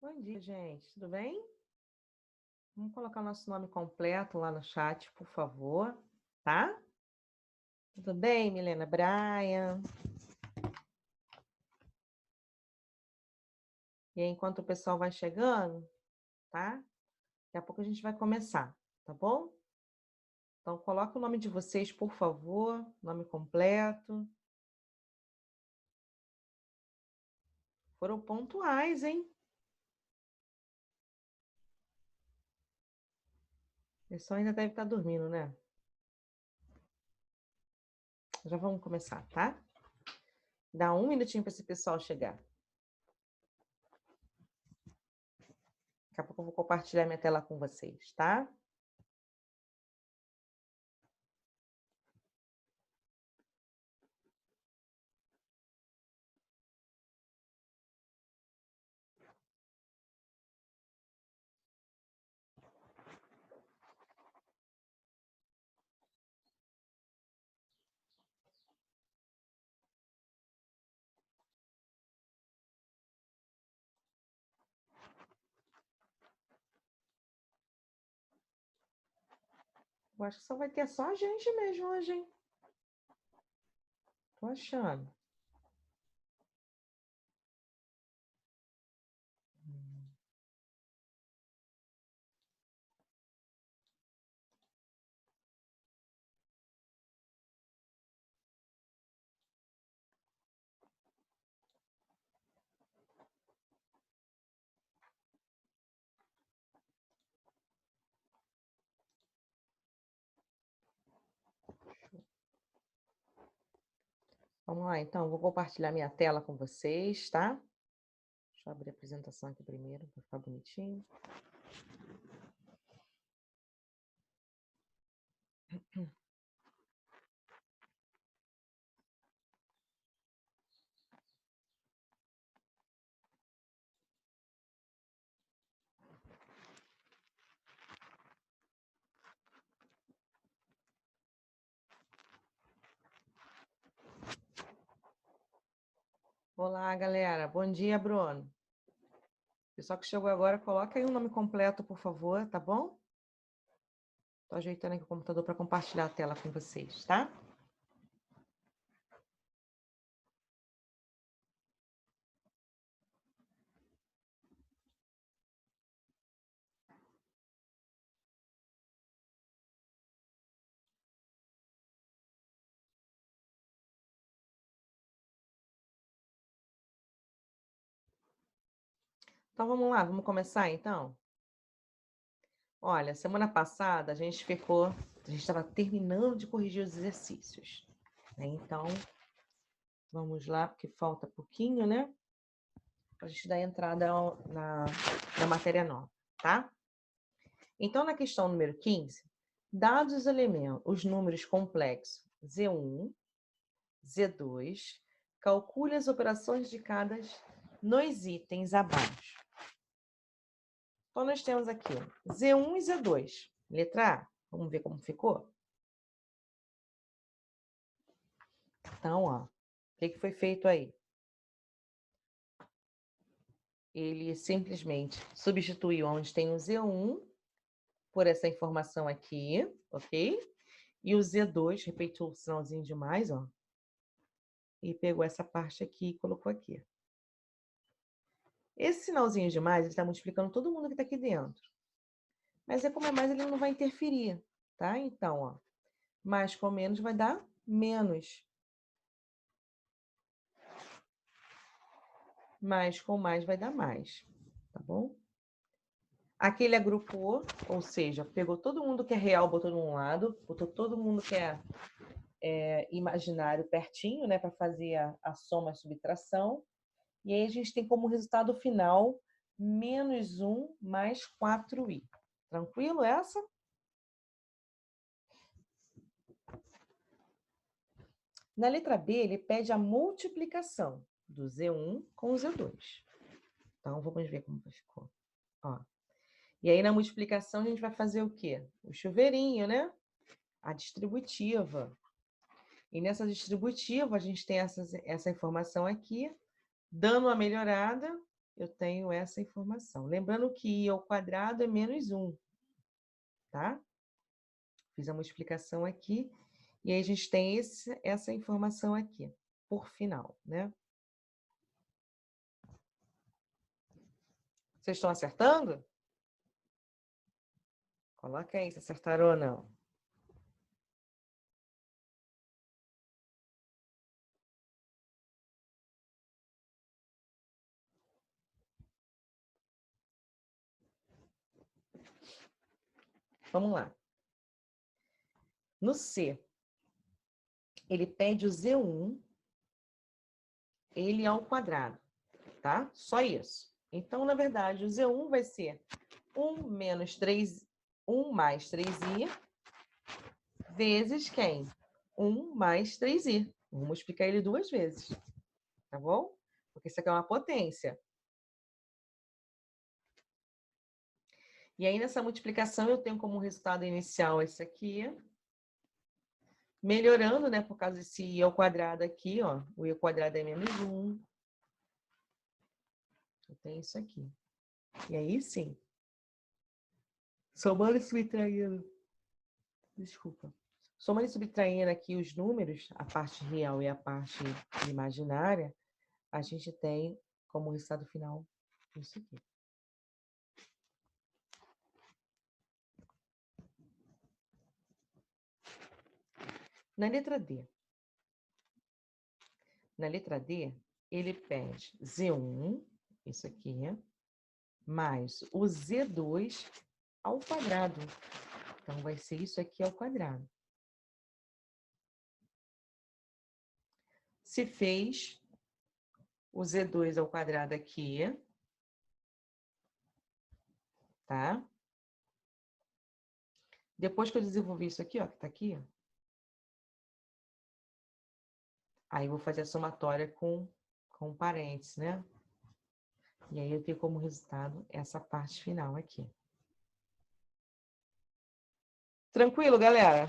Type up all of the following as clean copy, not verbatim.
Bom dia, gente. Tudo bem? Vamos colocar nosso nome completo lá no chat, por favor, tá? Tudo bem, Milena Brian? E aí, enquanto o pessoal vai chegando, tá? Daqui a pouco a gente vai começar, tá bom? Então, coloca o nome de vocês, por favor, nome completo. Foram pontuais, hein? O pessoal ainda deve estar dormindo, né? Já vamos começar, tá? Dá um minutinho para esse pessoal chegar. Daqui a pouco eu vou compartilhar minha tela com vocês, tá? Eu acho que só vai ter só a gente mesmo hoje, hein? Tô achando. Vamos lá, então, vou compartilhar minha tela com vocês, tá? Deixa eu abrir a apresentação aqui primeiro, para ficar bonitinho. Olá, galera. Bom dia, Bruno. Pessoal que chegou agora, coloca aí o nome completo, por favor, tá bom? Tô ajeitando aqui o computador para compartilhar a tela com vocês, tá? Então, vamos lá, vamos começar, então? Olha, semana passada a gente estava terminando de corrigir os exercícios, né? Então, vamos lá, porque falta pouquinho, né? Para a gente dar entrada na matéria nova, tá? Então, na questão número 15, dados os elementos, os números complexos Z1, Z2, calcule as operações indicadas nos itens abaixo. Então, nós temos aqui Z1 e Z2. Letra A, vamos ver como ficou? Então, ó, o que foi feito aí? Ele simplesmente substituiu onde tem o Z1 por essa informação aqui, ok? E o Z2, repetiu o sinalzinho de mais, ó, e pegou essa parte aqui e colocou aqui. Esse sinalzinho de mais, ele está multiplicando todo mundo que está aqui dentro. Mas como é mais, ele não vai interferir, tá? Então, ó, mais com menos vai dar menos. Mais com mais vai dar mais, tá bom? Aqui ele agrupou, ou seja, pegou todo mundo que é real, botou de um lado, botou todo mundo que é imaginário pertinho, né, para fazer a soma e a subtração. E aí a gente tem como resultado final menos 1 mais 4i. Tranquilo essa? Na letra B, ele pede a multiplicação do Z1 com o Z2. Então, vamos ver como ficou. Ó. E aí, na multiplicação, a gente vai fazer o quê? O chuveirinho, né? A distributiva. E nessa distributiva, a gente tem essa informação aqui. Dando uma melhorada, eu tenho essa informação. Lembrando que i ao quadrado é menos 1, tá? Fiz a multiplicação aqui. E aí a gente tem essa informação aqui, por final, né? Vocês estão acertando? Coloca aí se acertaram ou não. Vamos lá. No C, ele pede o Z1, ele ao quadrado, tá? Só isso. Então, na verdade, o Z1 vai ser 1 menos 3, 1 mais 3i, vezes quem? 1 mais 3i. Vou multiplicar ele 2 vezes, tá bom? Porque isso aqui é uma potência. E aí, nessa multiplicação, eu tenho como resultado inicial esse aqui. Melhorando, né, por causa desse i ao quadrado aqui, ó. O i ao quadrado é menos 1. Eu tenho isso aqui. E aí, sim. Somando e subtraindo. Desculpa. Somando e subtraindo aqui os números, a parte real e a parte imaginária, a gente tem como resultado final isso aqui. Na letra D. Na letra D, ele pede Z1, isso aqui, mais o Z2 ao quadrado. Então, vai ser isso aqui ao quadrado. Se fez o Z2 ao quadrado aqui, tá? Depois que eu desenvolvi isso aqui, ó, que tá aqui, ó, aí eu vou fazer a somatória com parênteses, né? E aí eu tenho como resultado essa parte final aqui. Tranquilo, galera?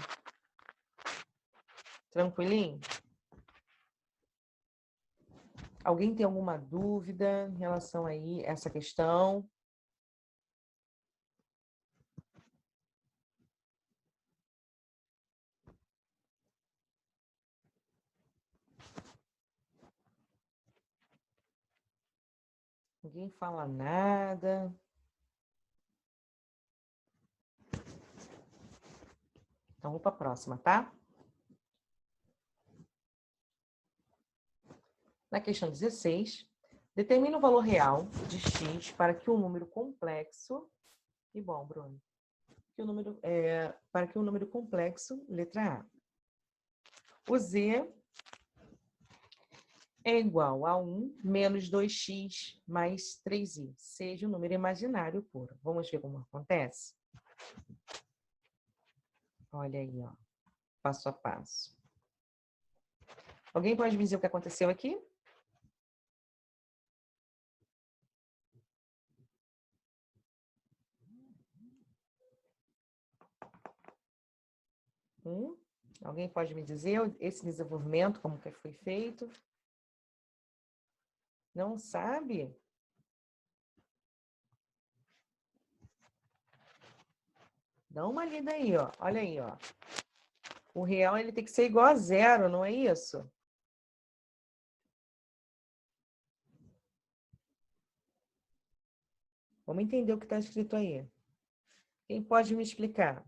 Tranquilinho? Alguém tem alguma dúvida em relação aí a essa questão? Ninguém fala nada. Então, vou para a próxima, tá? Na questão 16, determina o valor real de x para que um número complexo... E bom, Bruno. Para que um número complexo, letra A. O Z é igual a 1 menos 2x mais 3i, seja um número imaginário puro. Vamos ver como acontece? Olha aí, ó, passo a passo. Alguém pode me dizer o que aconteceu aqui? Alguém pode me dizer esse desenvolvimento, como que foi feito? Não sabe? Dá uma lida aí, ó. Olha aí, ó. O real ele tem que ser igual a 0, não é isso? Vamos entender o que está escrito aí. Quem pode me explicar?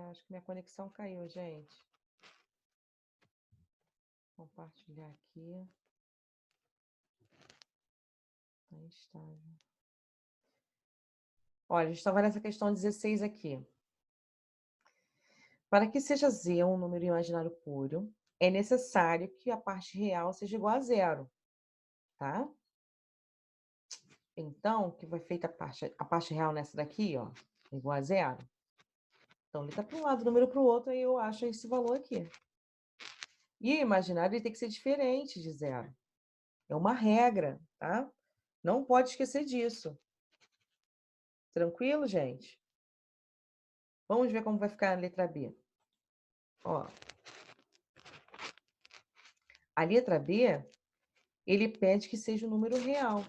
Acho que minha conexão caiu, gente. Compartilhar aqui. Tá instável. Olha, a gente estava nessa questão 16 aqui. Para que seja Z um número imaginário puro, é necessário que a parte real seja igual a zero, tá? Então, que vai feita a parte real nessa daqui, ó, igual a zero. Então, ele está para um lado, o número para o outro, aí eu acho esse valor aqui. E o imaginário ele tem que ser diferente de zero. É uma regra, tá? Não pode esquecer disso. Tranquilo, gente? Vamos ver como vai ficar a letra B. Ó, a letra B, ele pede que seja um número real.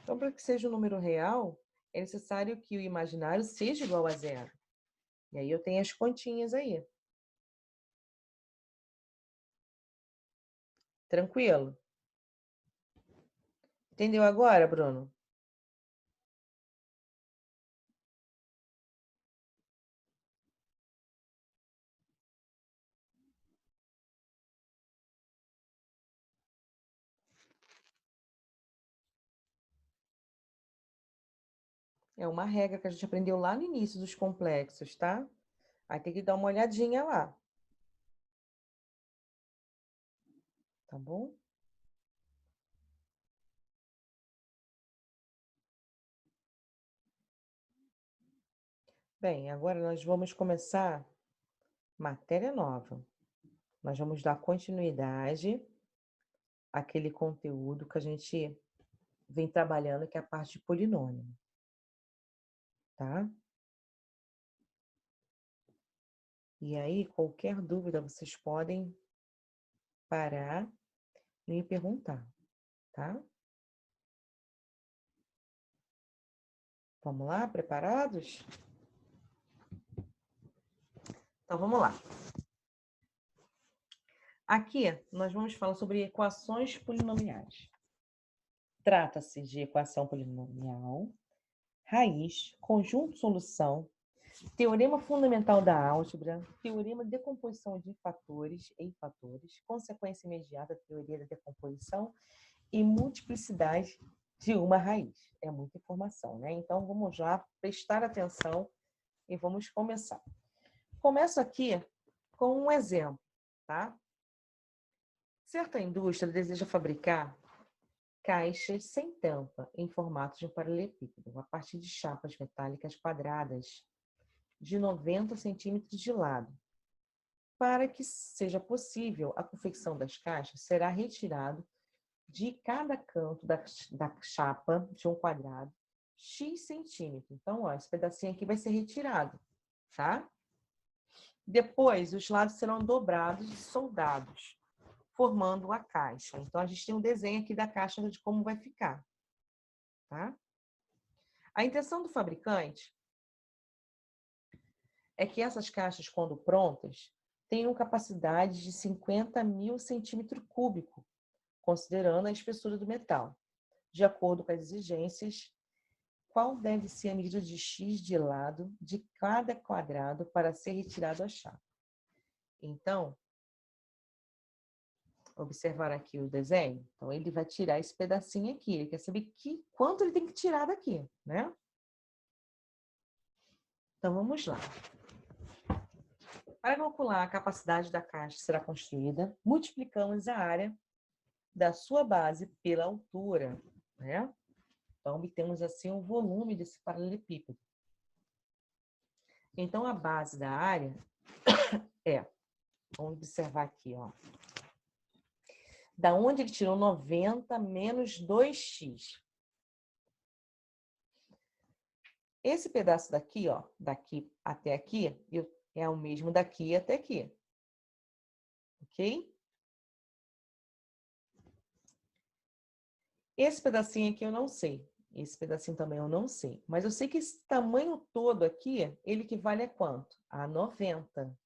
Então, para que seja um número real, é necessário que o imaginário seja igual a zero. E aí eu tenho as continhas aí. Tranquilo? Entendeu agora, Bruno? É uma regra que a gente aprendeu lá no início dos complexos, tá? Aí tem que dar uma olhadinha lá. Tá bom? Bem, agora nós vamos começar matéria nova. Nós vamos dar continuidade àquele conteúdo que a gente vem trabalhando, que é a parte de polinômio, tá? E aí, qualquer dúvida, vocês podem parar e me perguntar, tá? Vamos lá? Preparados? Então, vamos lá. Aqui, nós vamos falar sobre equações polinomiais. Trata-se de equação polinomial, raiz, conjunto solução, teorema fundamental da álgebra, teorema de decomposição de fatores em fatores, consequência imediata, teoria da decomposição e multiplicidade de uma raiz. É muita informação, né? Então, vamos lá prestar atenção e vamos começar. Começo aqui com um exemplo, tá? Certa indústria deseja fabricar caixas sem tampa em formato de um paralelepípedo, a partir de chapas metálicas quadradas de 90 centímetros de lado. Para que seja possível a confecção das caixas, será retirado de cada canto da chapa de um quadrado X centímetros. Então, ó, esse pedacinho aqui vai ser retirado, tá? Depois, os lados serão dobrados e soldados, formando a caixa. Então, a gente tem um desenho aqui da caixa de como vai ficar, tá? A intenção do fabricante é que essas caixas, quando prontas, tenham capacidade de 50.000 centímetros cúbicos, considerando a espessura do metal. De acordo com as exigências, qual deve ser a medida de X de lado de cada quadrado para ser retirado a chapa? Então, observar aqui o desenho. Então, ele vai tirar esse pedacinho aqui. Ele quer saber quanto ele tem que tirar daqui, né? Então, vamos lá. Para calcular a capacidade da caixa que será construída, multiplicamos a área da sua base pela altura, né? Então, obtemos assim o volume desse paralelepípedo. Então, a base da área é, vamos observar aqui, ó. Da onde ele tirou 90 menos 2x. Esse pedaço daqui, ó, daqui até aqui, é o mesmo daqui até aqui. Ok? Esse pedacinho aqui eu não sei. Esse pedacinho também eu não sei. Mas eu sei que esse tamanho todo aqui, ele equivale a quanto? A 90.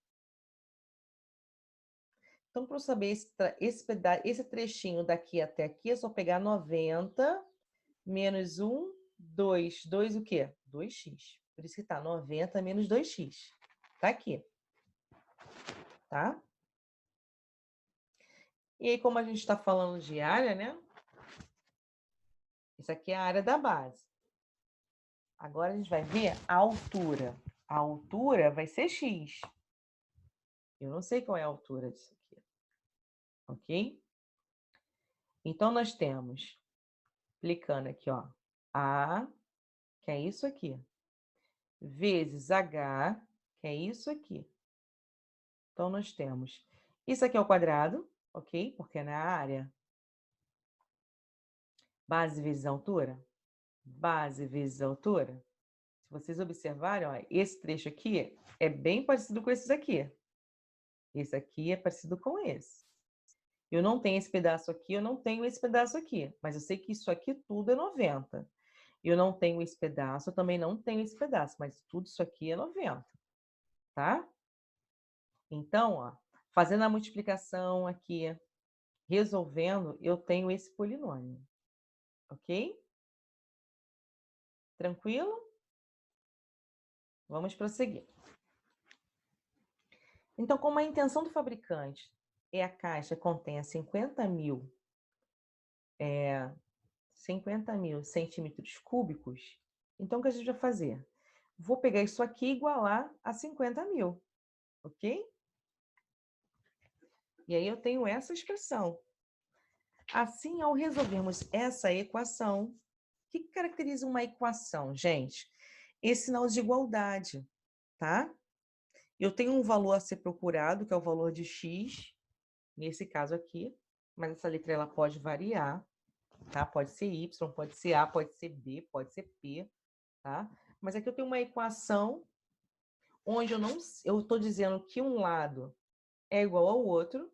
Então, para eu saber esse trechinho daqui até aqui, é só pegar 90 menos 1, 2. 2 o quê? 2x. Por isso que tá 90 menos 2x. Tá aqui. Tá? E aí, como a gente está falando de área, né? Isso aqui é a área da base. Agora a gente vai ver a altura. A altura vai ser x. Eu não sei qual é a altura disso aqui. Ok? Então, nós temos, aplicando aqui, ó, A, que é isso aqui, vezes H, que é isso aqui. Então, nós temos, isso aqui é o quadrado, ok? Porque é na área. Base vezes altura. Base vezes altura. Se vocês observarem, ó, esse trecho aqui é bem parecido com esses aqui. Esse aqui é parecido com esse. Eu não tenho esse pedaço aqui, eu não tenho esse pedaço aqui. Mas eu sei que isso aqui tudo é 90. Eu não tenho esse pedaço, eu também não tenho esse pedaço. Mas tudo isso aqui é 90. Tá? Então, ó, fazendo a multiplicação aqui, resolvendo, eu tenho esse polinômio. Ok? Tranquilo? Vamos prosseguir. Então, como a intenção do fabricante é a caixa contenha 50 mil centímetros cúbicos, então o que a gente vai fazer? Vou pegar isso aqui e igualar a 50 mil, ok? E aí eu tenho essa expressão. Assim, ao resolvermos essa equação, o que caracteriza uma equação, gente? Esse sinal de igualdade, tá? Eu tenho um valor a ser procurado, que é o valor de x, nesse caso aqui, mas essa letra ela pode variar, tá? Pode ser y, pode ser a, pode ser b, pode ser p, tá? Mas aqui eu tenho uma equação onde eu estou dizendo que um lado é igual ao outro,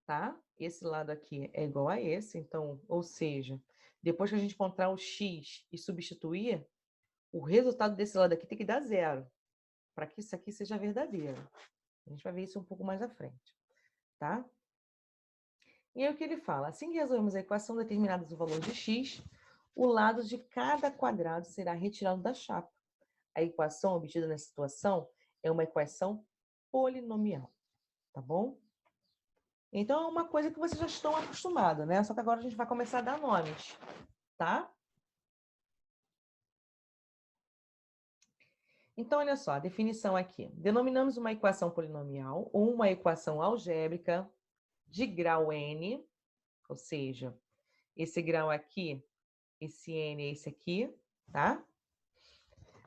tá? Esse lado aqui é igual a esse, então, ou seja, depois que a gente encontrar o x e substituir, o resultado desse lado aqui tem que dar zero, para que isso aqui seja verdadeiro. A gente vai ver isso um pouco mais à frente, tá? E aí o que ele fala? Assim que resolvemos a equação determinadas o valor de x, o lado de cada quadrado será retirado da chapa. A equação obtida nessa situação é uma equação polinomial, tá bom? Então, é uma coisa que vocês já estão acostumados, né? Só que agora a gente vai começar a dar nomes, tá? Então, olha só, a definição aqui. Denominamos uma equação polinomial ou uma equação algébrica de grau n, ou seja, esse grau aqui, esse n é esse aqui, tá?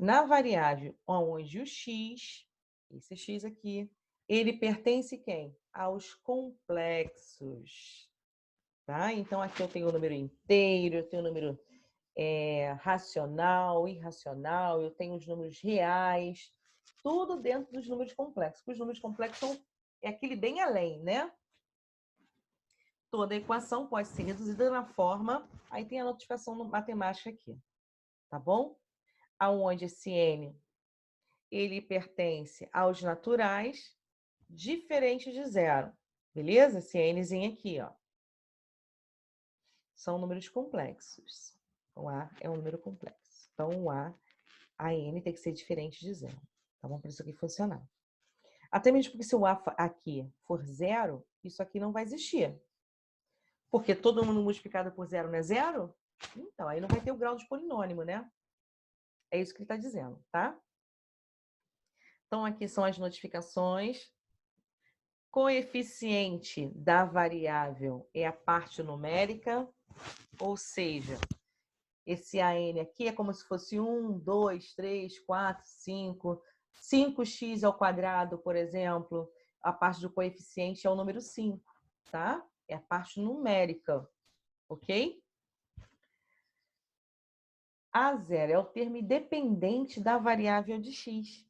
Na variável onde o x, esse x aqui, ele pertence quem? Aos complexos, tá? Então, aqui eu tenho o número inteiro, eu tenho o número racional, irracional, eu tenho os números reais, tudo dentro dos números complexos. Os números complexos são aquele bem além, né? Toda equação pode ser reduzida na forma, aí tem a notificação matemática aqui, tá bom? Aonde esse n, ele pertence aos naturais, diferente de zero, beleza? Esse nzinho aqui, ó. São números complexos. O A é um número complexo. Então, o A, a n tem que ser diferente de zero, tá bom? Para isso aqui funcionar. Até mesmo porque se o A aqui for zero, isso aqui não vai existir. Porque todo mundo multiplicado por zero não é zero? Então, aí não vai ter o grau de polinômio, né? É isso que ele está dizendo, tá? Então, aqui são as notificações. Coeficiente da variável é a parte numérica, ou seja, esse AN aqui é como se fosse 1, 2, 3, 4, 5, 5x ao quadrado, por exemplo. A parte do coeficiente é o número 5, tá? É a parte numérica, ok? A0 é o termo independente da variável de x.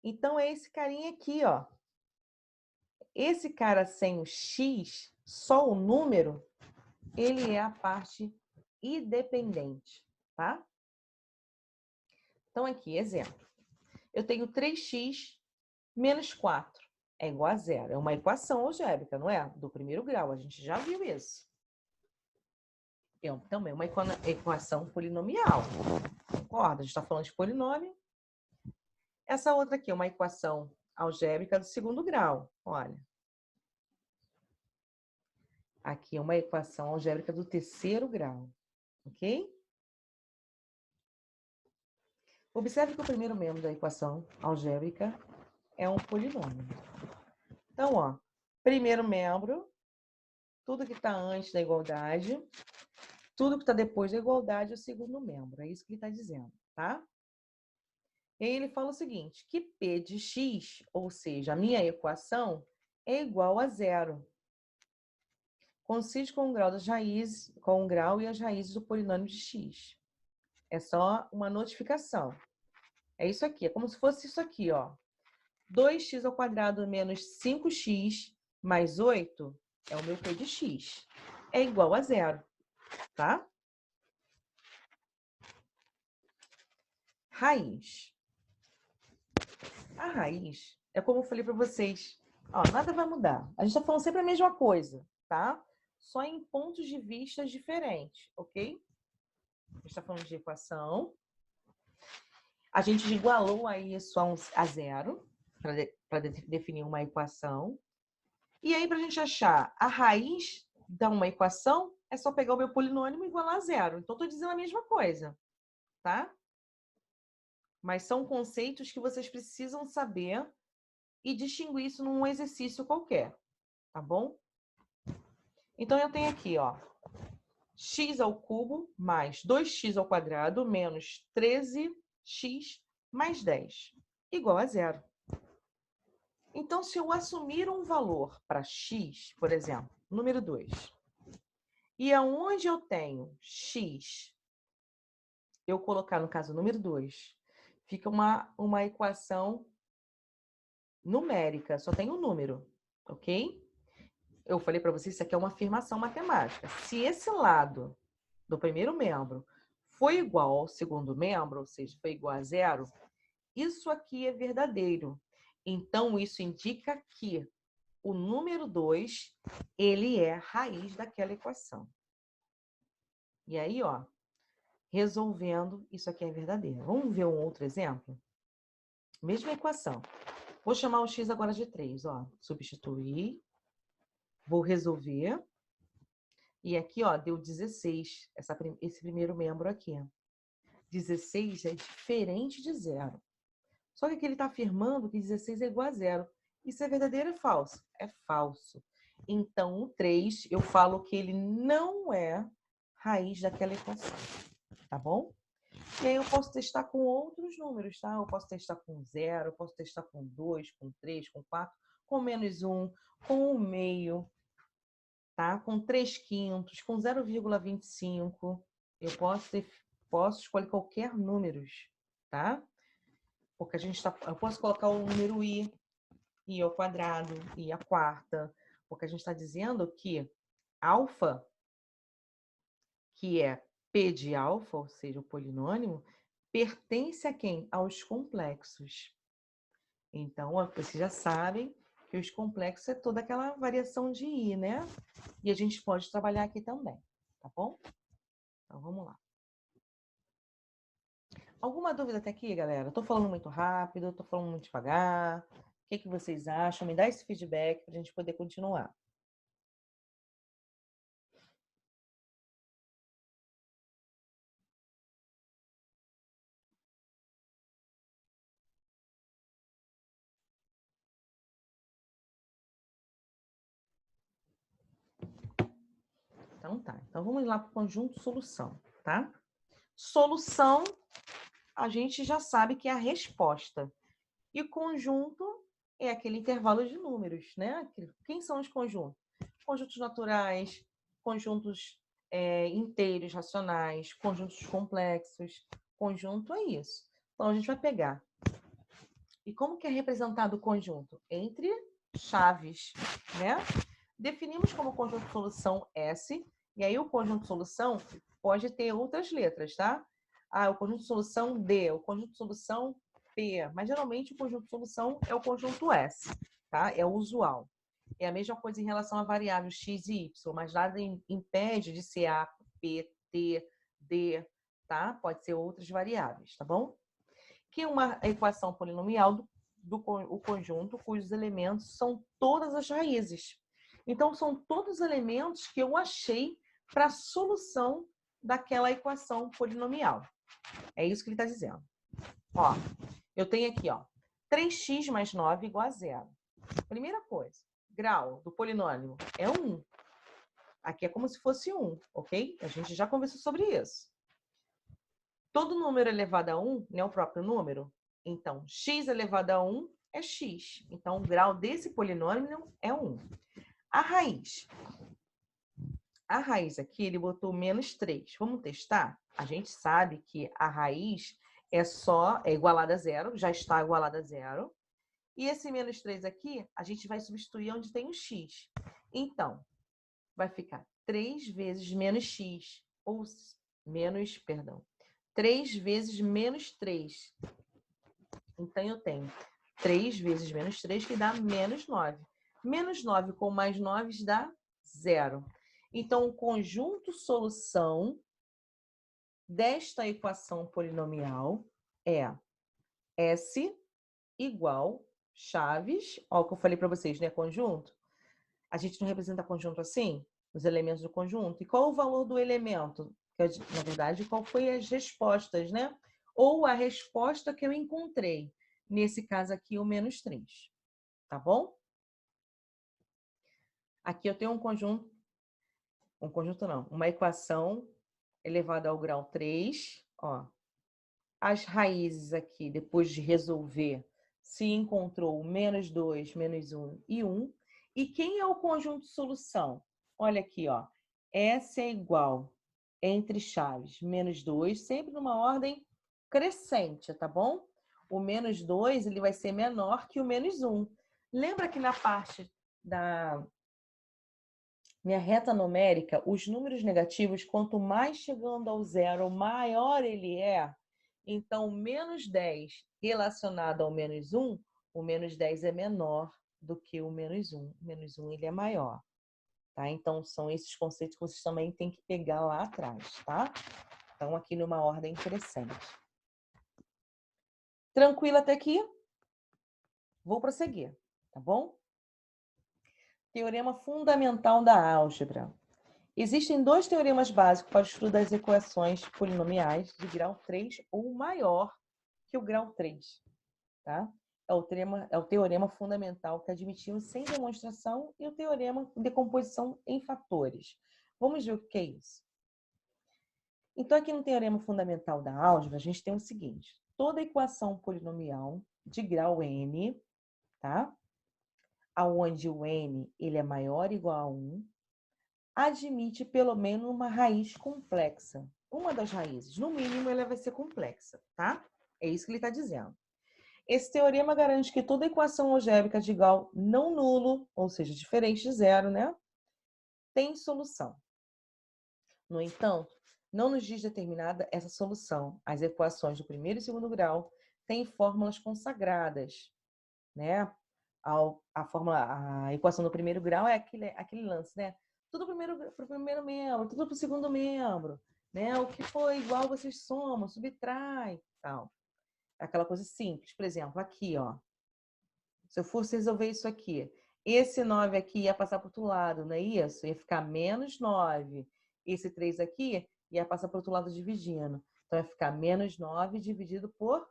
Então, é esse carinha aqui, ó. Esse cara sem o x, só o número, ele é a parte independente, tá? Então, aqui, exemplo. Eu tenho 3x menos 4 é igual a zero. É uma equação algébrica, não é? Do primeiro grau, a gente já viu isso. É também uma equação polinomial. Concorda? A gente está falando de polinômio. Essa outra aqui é uma equação algébrica do segundo grau. Olha. Aqui é uma equação algébrica do terceiro grau. Ok? Observe que o primeiro membro da equação algébrica é um polinômio. Então, ó, primeiro membro, tudo que está antes da igualdade, tudo que está depois da igualdade é o segundo membro. É isso que ele está dizendo, tá? E aí ele fala o seguinte, que P de x, ou seja, a minha equação, é igual a zero. Coincide com o grau das raízes, com o grau e as raízes do polinômio de x. É só uma notificação. É isso aqui, é como se fosse isso aqui, ó. 2x ao quadrado menos 5x mais 8 é o meu P de x. É igual a zero, tá? Raiz. A raiz é como eu falei para vocês. Ó, nada vai mudar. A gente está falando sempre a mesma coisa, tá? Só em pontos de vista diferentes, ok? A gente está falando de equação. A gente igualou a isso a zero, para definir uma equação. E aí, para a gente achar a raiz de uma equação, é só pegar o meu polinômio e igualar a zero. Então, estou dizendo a mesma coisa, tá? Mas são conceitos que vocês precisam saber e distinguir isso num exercício qualquer, tá bom? Então, eu tenho aqui, ó, x ao cubo mais 2x ao quadrado menos 13x mais 10, igual a zero. Então, se eu assumir um valor para x, por exemplo, número 2, e aonde eu tenho x, eu colocar, no caso, número 2, fica uma equação numérica, só tem um número, ok? Eu falei para vocês, isso aqui é uma afirmação matemática. Se esse lado do primeiro membro foi igual ao segundo membro, ou seja, foi igual a zero, isso aqui é verdadeiro. Então, isso indica que o número 2, ele é a raiz daquela equação. E aí, ó, resolvendo, isso aqui é verdadeiro. Vamos ver um outro exemplo? Mesma equação. Vou chamar o x agora de 3, ó. Substituir. Vou resolver. E aqui, ó, deu 16, esse primeiro membro aqui. 16 é diferente de zero. Só que aqui ele está afirmando que 16 é igual a zero. Isso é verdadeiro ou falso? É falso. Então, o 3, eu falo que ele não é raiz daquela equação. Tá bom? E aí eu posso testar com outros números, tá? Eu posso testar com 0, eu posso testar com 2, com 3, com 4, com menos 1, com 1/2, tá? Com 3/5, com 0,25. Eu posso escolher qualquer número, tá? Porque eu posso colocar o número i ao quadrado, i à quarta, porque a gente está dizendo que alfa, que é P de alfa, ou seja, o polinômio, pertence a quem? Aos complexos. Então, vocês já sabem que os complexos é toda aquela variação de i, né? E a gente pode trabalhar aqui também, tá bom? Então, vamos lá. Alguma dúvida até aqui, galera? Tô falando muito rápido, tô falando muito devagar. O que vocês acham? Me dá esse feedback para a gente poder continuar. Então tá. Então vamos lá para o conjunto solução, tá? Solução, a gente já sabe que é a resposta. E conjunto é aquele intervalo de números, né? Quem são os conjuntos? Conjuntos naturais, conjuntos inteiros, racionais, conjuntos complexos. Conjunto é isso. Então, a gente vai pegar. E como que é representado o conjunto? Entre chaves, né? Definimos como conjunto de solução S, e aí o conjunto de solução pode ter outras letras, tá? Ah, o conjunto de solução D, o conjunto de solução P, mas geralmente o conjunto de solução é o conjunto S, tá? É o usual. É a mesma coisa em relação a variáveis x e y, mas nada impede de ser A, P, T, D, tá? Pode ser outras variáveis, tá bom? Que é uma equação polinomial o conjunto cujos elementos são todas as raízes. Então, são todos os elementos que eu achei para a solução daquela equação polinomial. É isso que ele está dizendo. Ó, eu tenho aqui, ó, 3x mais 9 igual a 0. Primeira coisa, grau do polinômio é 1. Aqui é como se fosse 1, ok? A gente já conversou sobre isso. Todo número elevado a 1 não é o próprio número? Então, x elevado a 1 é x. Então, o grau desse polinômio é 1. A raiz. A raiz aqui, ele botou menos 3. Vamos testar? A gente sabe que a raiz é igualada a 0, já está igualada a 0. E esse menos 3 aqui, a gente vai substituir onde tem o x. Então, vai ficar 3 vezes menos x, ou menos, perdão, 3 vezes menos 3. Então, eu tenho 3 vezes menos 3, que dá menos 9. Menos 9 com mais 9 dá 0. Então, o conjunto solução desta equação polinomial é S igual chaves. Ó, o que eu falei para vocês, né? Conjunto. A gente não representa conjunto assim? Os elementos do conjunto. E qual o valor do elemento? Na verdade, qual foi as respostas, né? Ou a resposta que eu encontrei. Nesse caso aqui, o menos 3. Tá bom? Aqui eu tenho um conjunto não, uma equação elevada ao grau 3, ó. As raízes aqui, depois de resolver, se encontrou menos 2, menos 1 e 1. E quem é o conjunto de solução? Olha aqui, ó. S é igual, entre chaves, menos 2, sempre numa ordem crescente, tá bom? O menos 2, ele vai ser menor que o menos 1. Lembra que na parte da minha reta numérica, os números negativos, quanto mais chegando ao zero, maior ele é. Então, menos 10 relacionado ao menos 1, o menos 10 é menor do que o menos 1. O menos 1 ele é maior. Tá? Então, são esses conceitos que vocês também têm que pegar lá atrás. Tá? Então, aqui numa ordem crescente. Tranquilo até aqui? Vou prosseguir, tá bom? Teorema fundamental da álgebra. Existem 2 teoremas básicos para o estudo das equações polinomiais de grau 3 ou maior que o grau 3. Tá? É o teorema fundamental que admitimos sem demonstração e o teorema de decomposição em fatores. Vamos ver o que é isso. Então, aqui no teorema fundamental da álgebra, a gente tem o seguinte. Toda equação polinomial de grau n, tá? Onde o n ele é maior ou igual a 1, admite pelo menos uma raiz complexa. Uma das raízes, no mínimo, ela vai ser complexa, tá? É isso que ele está dizendo. Esse teorema garante que toda equação algébrica de grau não nulo, ou seja, diferente de zero, né, tem solução. No entanto, não nos diz determinada essa solução. As equações do primeiro e segundo grau têm fórmulas consagradas, né? A equação do primeiro grau é aquele lance, né? Tudo para o primeiro membro, tudo para o segundo membro, né? O que for igual vocês somam, subtrai, tal. Aquela coisa simples. Por exemplo, aqui, ó. Se eu fosse resolver isso aqui, esse 9 aqui ia passar para o outro lado, não é isso? Ia ficar menos 9. Esse 3 aqui ia passar para o outro lado dividindo. Então, ia ficar menos 9 dividido por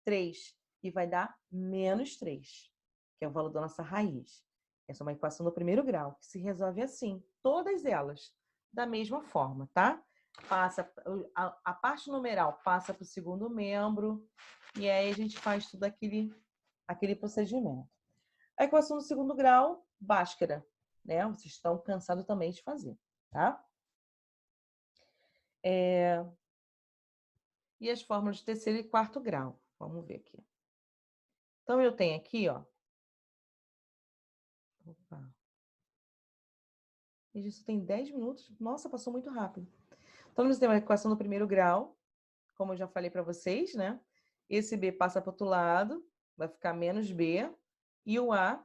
3. E vai dar menos 3, que é o valor da nossa raiz. Essa é uma equação do primeiro grau, que se resolve assim. Todas elas, da mesma forma, tá? A parte numeral passa para o segundo membro. E aí a gente faz tudo aquele procedimento. A equação do segundo grau, Bhaskara, né? Vocês estão cansados também de fazer, tá? E as fórmulas de terceiro e quarto grau. Vamos ver aqui. Então, eu tenho aqui, ó. Opa. Isso tem 10 minutos. Nossa, passou muito rápido. Então, nós temos a equação do primeiro grau, como eu já falei para vocês, né? Esse B passa para o outro lado, vai ficar menos B, e o A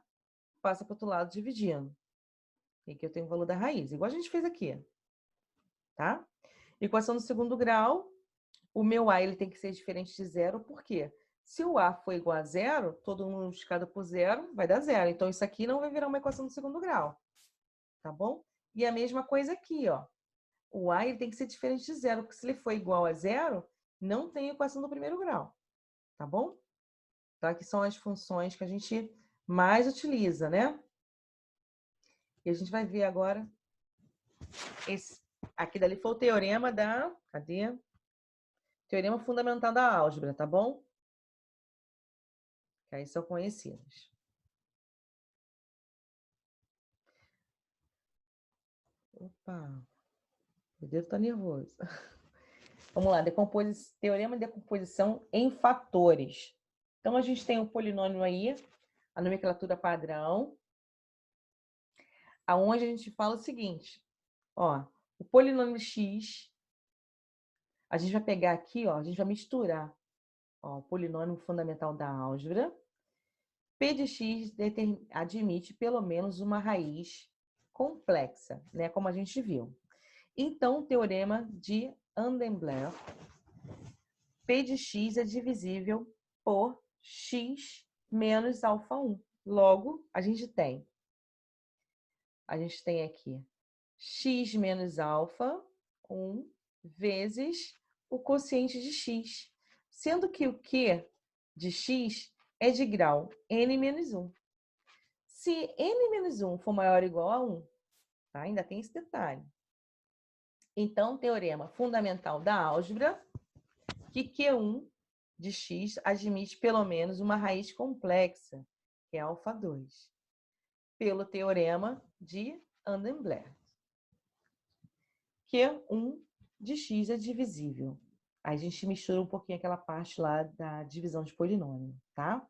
passa para o outro lado dividindo. E aqui eu tenho o valor da raiz, igual a gente fez aqui, tá? Equação do segundo grau, o meu A ele tem que ser diferente de zero, por quê? Se o A for igual a zero, todo mundo multiplicado por zero vai dar zero. Então, isso aqui não vai virar uma equação do segundo grau. Tá bom? E a mesma coisa aqui, ó. O A ele tem que ser diferente de zero, porque se ele for igual a zero, não tem equação do primeiro grau. Tá bom? Então, aqui são as funções que a gente mais utiliza, né? E a gente vai ver agora esse. Aqui dali foi o teorema da... Cadê? Teorema fundamental da álgebra, tá bom? Que aí são conhecidos. Opa, meu dedo tá nervoso. Vamos lá, teorema de decomposição em fatores. Então, a gente tem um polinômio aí, a nomenclatura padrão, aonde a gente fala o seguinte, ó, o polinômio x, a gente vai pegar aqui, ó, a gente vai misturar, ó, o polinômio fundamental da álgebra, P de x admite pelo menos uma raiz complexa, né, como a gente viu. Então, o teorema de Andembler, P de x é divisível por x menos alfa 1. Logo, a gente tem aqui x menos alfa 1 vezes o quociente de x, sendo que o Q de x é de grau n menos 1. Se n menos 1 for maior ou igual a 1, tá? Ainda tem esse detalhe. Então, teorema fundamental da álgebra, que Q1 de x admite pelo menos uma raiz complexa, que é alfa 2, pelo teorema de Andembler. Q1 de x é divisível. Aí a gente mistura um pouquinho aquela parte lá da divisão de polinômio, tá?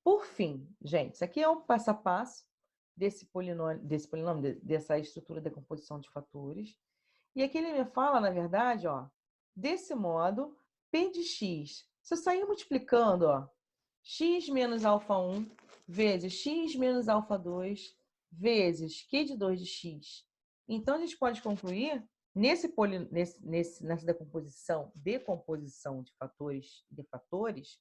Por fim, gente, isso aqui é um passo a passo dessa estrutura de decomposição de fatores. E aqui ele me fala, na verdade, ó, desse modo, P de x, se eu sair multiplicando, ó, x menos alfa 1 vezes x menos alfa 2 vezes q de 2 de x. Então, a gente pode concluir, nessa decomposição de fatores,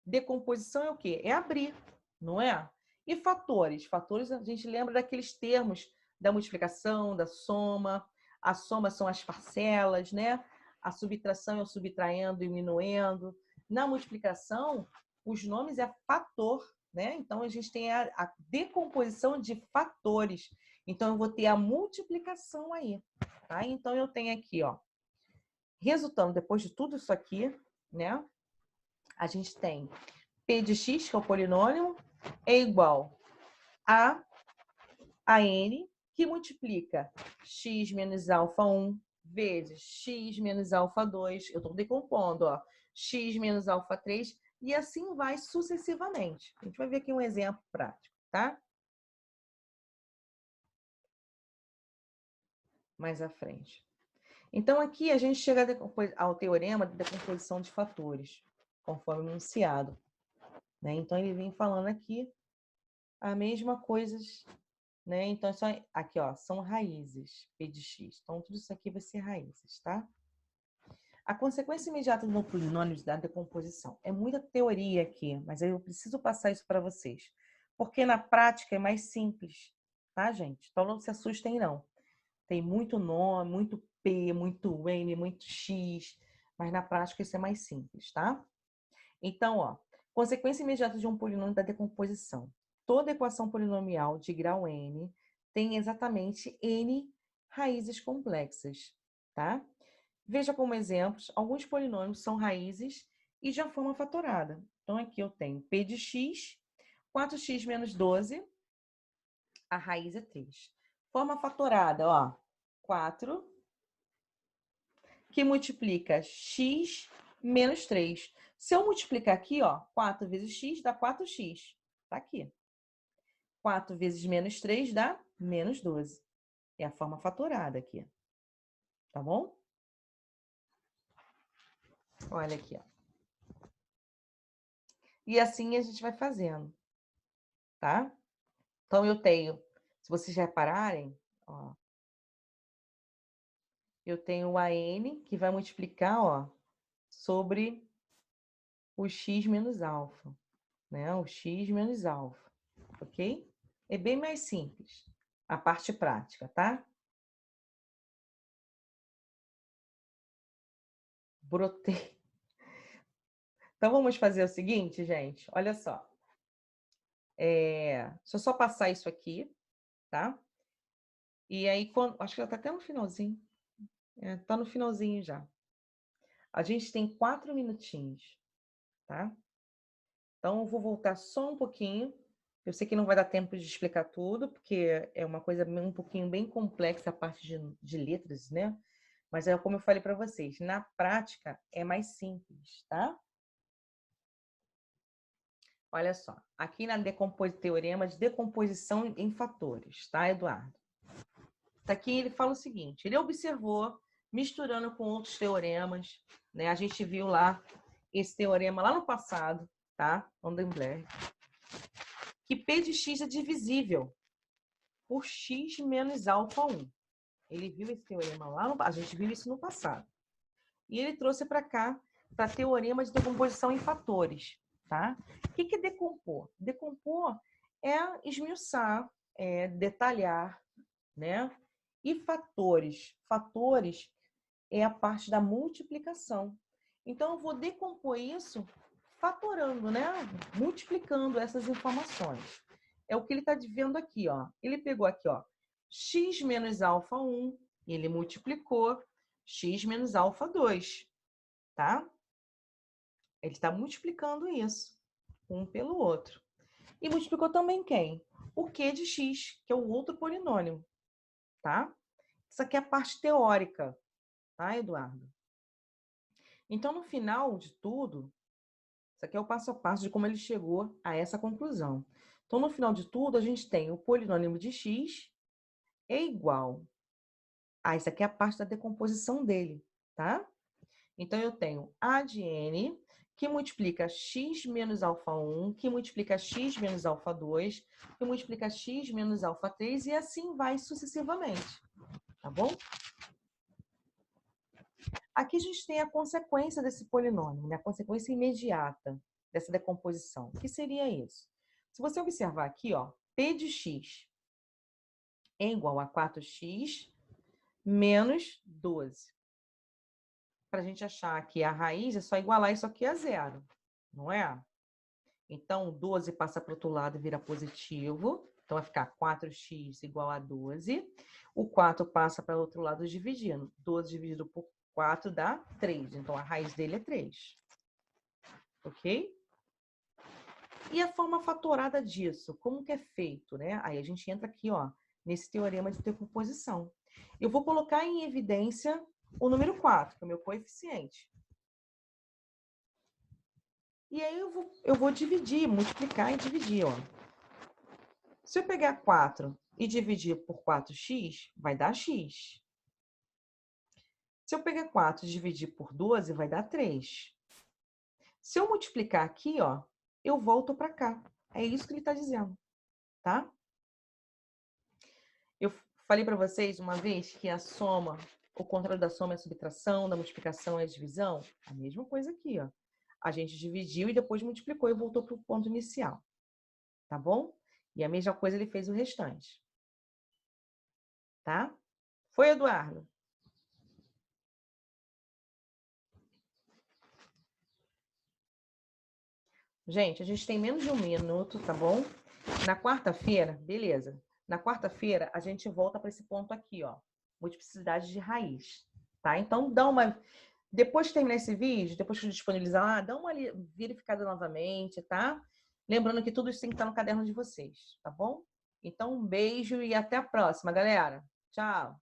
decomposição é o quê? É abrir, não é? E fatores? Fatores, a gente lembra daqueles termos da multiplicação, da soma. A soma são as parcelas, né? A subtração é o subtraindo e diminuindo. Na multiplicação, os nomes é fator, né? Então, a gente tem a decomposição de fatores. Então, eu vou ter a multiplicação aí, tá? Então, eu tenho aqui, ó, resultando, depois de tudo isso aqui, né? A gente tem P de x, que é o polinômio, é igual a n, que multiplica x menos alfa 1 vezes x menos alfa 2. Eu estou decompondo, ó, x menos alfa 3, e assim vai sucessivamente. A gente vai ver aqui um exemplo prático, tá? Mais à frente. Então, aqui a gente chega ao teorema de decomposição de fatores, conforme enunciado, né? Então, ele vem falando aqui a mesma coisa, né? Então, só aqui, ó, são raízes, P de x. Então, tudo isso aqui vai ser raízes, tá? A consequência imediata do polinômio da decomposição. É muita teoria aqui, mas eu preciso passar isso para vocês. Porque na prática é mais simples, tá, gente? Então, não se assustem, não. Tem muito nome, muito P, muito N, muito X, mas na prática isso é mais simples, tá? Então, ó, consequência imediata de um polinômio da decomposição. Toda equação polinomial de grau n tem exatamente n raízes complexas, tá? Veja como exemplos, alguns polinômios são raízes e de forma fatorada. Então, aqui eu tenho P de x, 4x menos 12, a raiz é 3. Forma fatorada, ó, 4, que multiplica x menos 3. Se eu multiplicar aqui, ó, 4 vezes x dá 4x. Tá aqui. 4 vezes menos 3 dá menos 12. É a forma fatorada aqui. Tá bom? Olha aqui, ó. E assim a gente vai fazendo, tá? Então, eu tenho, se vocês repararem, ó, eu tenho o AN, que vai multiplicar, ó, sobre o x menos alfa, né? O x menos alfa, ok? É bem mais simples a parte prática, tá? Brotei. Então, vamos fazer o seguinte, gente. Olha só. Deixa eu só passar isso aqui, tá? E aí, acho que já tá até no finalzinho. Tá no finalzinho já. A gente tem 4 minutinhos, tá? Então, eu vou voltar só um pouquinho. Eu sei que não vai dar tempo de explicar tudo, porque é uma coisa um pouquinho bem complexa a parte de letras, né? Mas é como eu falei para vocês, na prática é mais simples, tá? Olha só, aqui na teorema de decomposição em fatores, tá, Eduardo? Aqui ele fala o seguinte, ele observou, misturando com outros teoremas, né? A gente viu lá esse teorema lá no passado, tá? Vandenberg, que P de x é divisível por x menos alfa 1. Ele viu esse teorema lá, a gente viu isso no passado. E ele trouxe para cá, para teorema de decomposição em fatores, tá? O que é decompor? Decompor é esmiuçar, é detalhar, né? E fatores? Fatores é a parte da multiplicação. Então, eu vou decompor isso fatorando, né? Multiplicando essas informações. É o que ele está vendo aqui, ó. Ele pegou aqui, ó, x menos alfa 1, e ele multiplicou x menos alfa 2, tá? Ele está multiplicando isso, um pelo outro. E multiplicou também quem? O Q de x, que é o outro polinômio, tá? Isso aqui é a parte teórica, tá, Eduardo? Então, no final de tudo, isso aqui é o passo a passo de como ele chegou a essa conclusão. Então, no final de tudo, a gente tem o polinômio de x é igual. Isso aqui é a parte da decomposição dele, tá? Então, eu tenho A de n, que multiplica x menos alfa 1, que multiplica x menos alfa 2, que multiplica x menos alfa 3, e assim vai sucessivamente, tá bom? Aqui a gente tem a consequência desse polinômio, né? A consequência imediata dessa decomposição. O que seria isso? Se você observar aqui, ó, P de x é igual a 4x menos 12. Para a gente achar que a raiz é só igualar isso aqui a zero, não é? Então, 12 passa para o outro lado e vira positivo. Então, vai ficar 4x igual a 12. O 4 passa para o outro lado dividindo. 12 dividido por 4 dá 3. Então, a raiz dele é 3. Ok? E a forma fatorada disso? Como que é feito, né? Aí a gente entra aqui, ó, nesse teorema de decomposição. Eu vou colocar em evidência o número 4, que é o meu coeficiente. E aí eu vou dividir, multiplicar e dividir, ó. Se eu pegar 4 e dividir por 4x, vai dar x. Se eu pegar 4 e dividir por 12, vai dar 3. Se eu multiplicar aqui, ó, eu volto para cá. É isso que ele está dizendo, tá? Eu falei para vocês uma vez que a soma, o contrário da soma é a subtração, da multiplicação é a divisão. A mesma coisa aqui, ó. A gente dividiu e depois multiplicou e voltou para o ponto inicial. Tá bom? E a mesma coisa ele fez o restante. Tá? Foi, Eduardo? Gente, a gente tem menos de um minuto, tá bom? Na quarta-feira, beleza. Na quarta-feira, a gente volta para esse ponto aqui, ó. Multiplicidade de raiz, tá? Então, dá uma... Depois de terminar esse vídeo, depois que eu disponibilizar lá, dá uma verificada novamente, tá? Lembrando que tudo isso tem que estar no caderno de vocês, tá bom? Então, um beijo e até a próxima, galera. Tchau!